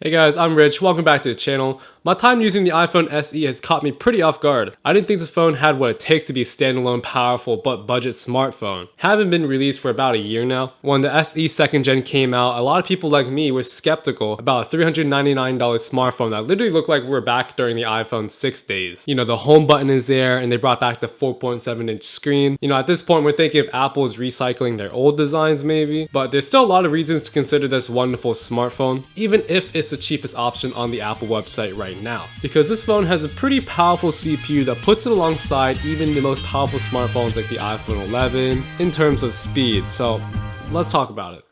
Hey guys, I'm Rich. Welcome back to the channel. My time using the iPhone SE has caught me pretty off guard. I didn't think this phone had what it takes to be a standalone, powerful, but budget smartphone. Having been released for about a year now, when the SE 2nd gen came out, a lot of people like me were skeptical about a $399 smartphone that literally looked like we were back during the iPhone 6 days. You know, the home button is there and they brought back the 4.7-inch screen. You know, at this point we're thinking if Apple is recycling their old designs maybe, but there's still a lot of reasons to consider this wonderful smartphone, even if it's the cheapest option on the Apple website right now, because this phone has a pretty powerful CPU that puts it alongside even the most powerful smartphones like the iPhone 11 in terms of speed. So let's talk about it.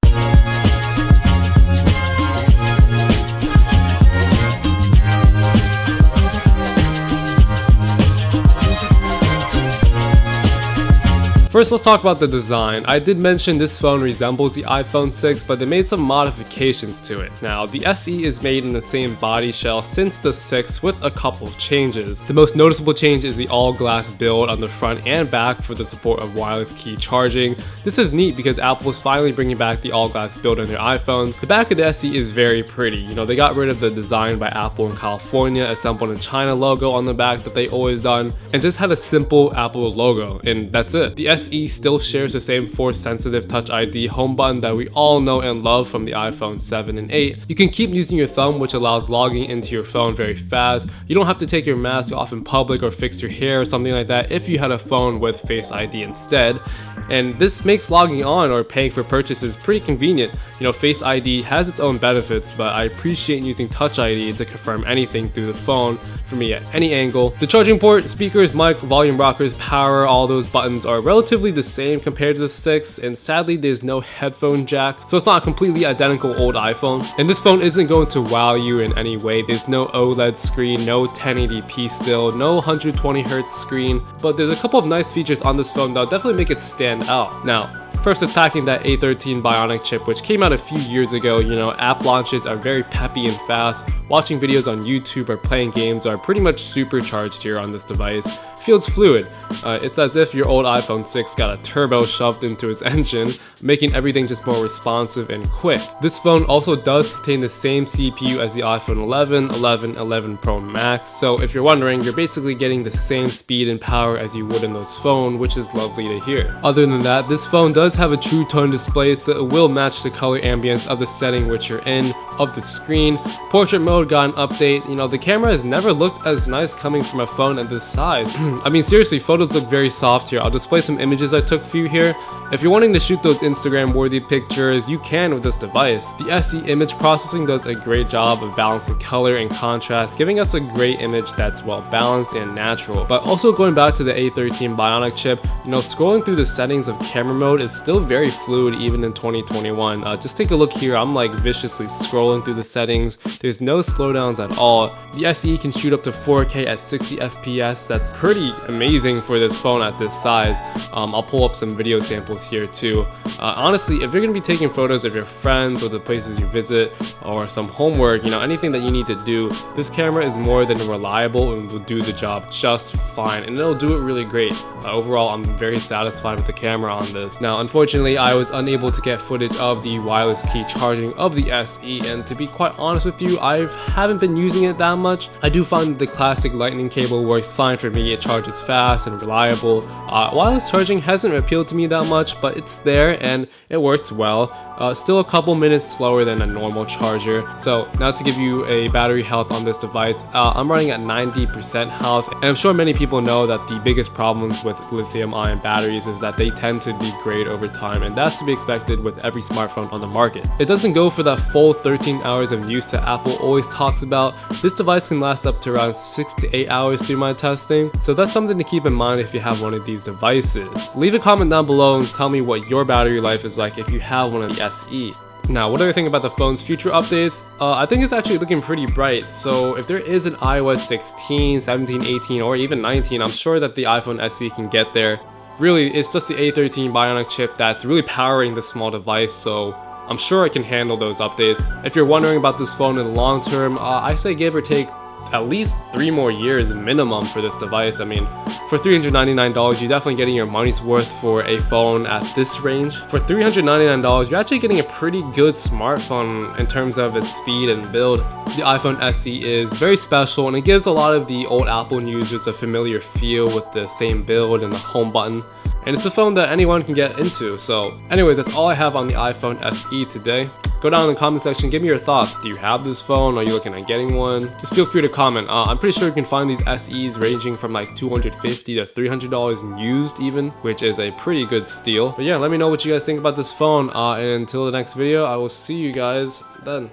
First, let's talk about the design. I did mention this phone resembles the iPhone 6, but they made some modifications to it. Now, the SE is made in the same body shell since the 6 with a couple of changes. The most noticeable change is the all-glass build on the front and back for the support of wireless key charging. This is neat because Apple is finally bringing back the all-glass build on their iPhones. The back of the SE is very pretty. You know, they got rid of the design by Apple in California, assembled in China logo on the back that they always done, and just had a simple Apple logo, and that's it. The SE still shares the same force-sensitive Touch ID home button that we all know and love from the iPhone 7 and 8. You can keep using your thumb, which allows logging into your phone very fast. You don't have to take your mask off in public or fix your hair or something like that if you had a phone with Face ID instead. And this makes logging on or paying for purchases pretty convenient. You know, Face ID has its own benefits, but I appreciate using Touch ID to confirm anything through the phone for me at any angle. The charging port, speakers, mic, volume rockers, power, all those buttons are relatively the same compared to the 6, and sadly there's no headphone jack, so it's not a completely identical old iPhone. And this phone isn't going to wow you in any way. There's no OLED screen, no 1080p still, no 120Hz screen, but there's a couple of nice features on this phone that'll definitely make it stand out. Now, first is packing that A13 Bionic chip, which came out a few years ago. You know, app launches are very peppy and fast. Watching videos on YouTube or playing games are pretty much supercharged here on this device. Feels fluid. It's as if your old iPhone 6 got a turbo shoved into its engine, making everything just more responsive and quick. This phone also does contain the same CPU as the iPhone 11, 11, 11 Pro Max, so if you're wondering, you're basically getting the same speed and power as you would in those phones, which is lovely to hear. Other than that, this phone does have a true tone display, so it will match the color ambience of the setting which you're in, of the screen. Portrait mode got an update. You know, the camera has never looked as nice coming from a phone at this size. I mean, seriously, photos look very soft here. I'll display some images I took for you here. If you're wanting to shoot those Instagram-worthy pictures, you can with this device. The SE image processing does a great job of balancing color and contrast, giving us a great image that's well balanced and natural. But also going back to the A13 Bionic chip, you know, scrolling through the settings of camera mode is still very fluid even in 2021. Just take a look here. I'm like viciously scrolling through the settings. There's no slowdowns at all. The SE can shoot up to 4K at 60 FPS. That's pretty amazing for this phone at this size. I'll pull up some video samples here too. Honestly, if you're going to be taking photos of your friends or the places you visit or some homework, you know, anything that you need to do, this camera is more than reliable and will do the job just fine, and it'll do it really great. Overall, I'm very satisfied with the camera on this. Now, unfortunately, I was unable to get footage of the wireless key charging of the SE, and to be quite honest with you, I haven't been using it that much. I do find that the classic lightning cable works fine for me. It charges fast and reliable. Wireless charging hasn't appealed to me that much, but it's there and it works well. Still a couple minutes slower than a normal charger. So now to give you a battery health on this device, I'm running at 90% health, and I'm sure many people know that the biggest problems with lithium-ion batteries is that they tend to degrade over time, and that's to be expected with every smartphone on the market. It doesn't go for that full 13 hours of use that Apple always talks about. This device can last up to around 6 to 8 hours through my testing, so that's something to keep in mind if you have one of these devices. Leave a comment down below and tell me what your battery life is like if you have one of the SE. Now, what do I think about the phone's future updates? I think it's actually looking pretty bright, so if there is an iOS 16, 17, 18, or even 19, I'm sure that the iPhone SE can get there. Really, it's just the A13 Bionic chip that's really powering this small device, so I'm sure it can handle those updates. If you're wondering about this phone in the long term, I say give or take at least 3 more years minimum for this device. I mean, for $399, you're definitely getting your money's worth for a phone at this range. For $399, you're actually getting a pretty good smartphone in terms of its speed and build. The iPhone SE is very special, and it gives a lot of the old Apple users a familiar feel with the same build and the home button. And it's a phone that anyone can get into. So anyways, that's all I have on the iPhone SE today. Go down in the comment section, give me your thoughts. Do you have this phone? Are you looking at getting one? Just feel free to comment. I'm pretty sure you can find these SEs ranging from like $250 to $300 used even, which is a pretty good steal. But yeah, let me know what you guys think about this phone. And until the next video, I will see you guys then.